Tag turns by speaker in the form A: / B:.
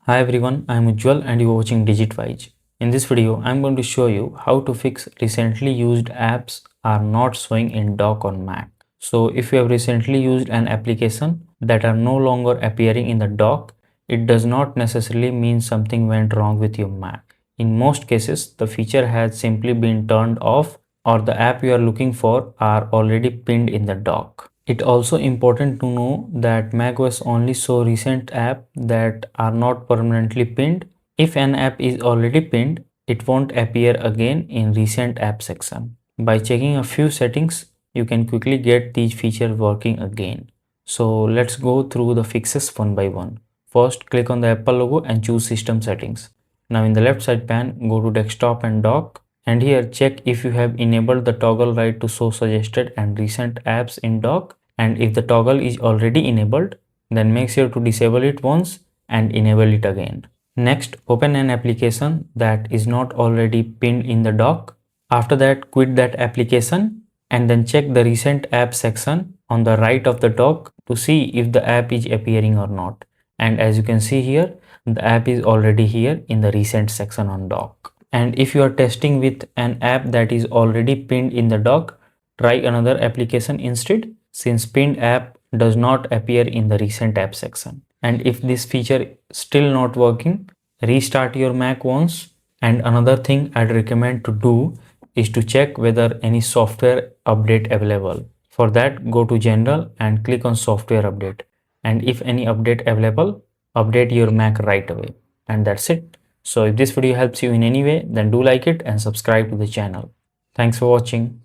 A: Hi everyone, I am Ujjwal and you are watching DigitWise. In this video, I am going to show you how to fix recently used apps are not showing in dock on Mac. So if you have recently used an application that are no longer appearing in the dock, it does not necessarily mean something went wrong with your Mac. In most cases, the feature has simply been turned off or the app you are looking for are already pinned in the dock. It also important to know that macOS only show recent apps that are not permanently pinned. If an app is already pinned, it won't appear again in recent app section. By checking a few settings, you can quickly get these features working again. So let's go through the fixes one by one. First, click on the Apple logo and choose System Settings. Now in the left side pane, go to Desktop and Dock. And here check if you have enabled the toggle right to show suggested and recent apps in dock, and if the toggle is already enabled, then make sure to disable it once and enable it again. Next, open an application that is not already pinned in the dock. After that, quit that application and then check the recent app section on the right of the dock to see if the app is appearing or not. And as you can see here, the app is already here in the recent section on dock. And if you are testing with an app that is already pinned in the dock, try another application instead, since pinned app does not appear in the recent app section. And if this feature still not working, restart your Mac once. And another thing I'd recommend to do is to check whether any software update available. For that, go to General and click on Software Update. And if any update available, update your Mac right away. And that's it. So if this video helps you in any way, then do like it and subscribe to the channel. Thanks for watching.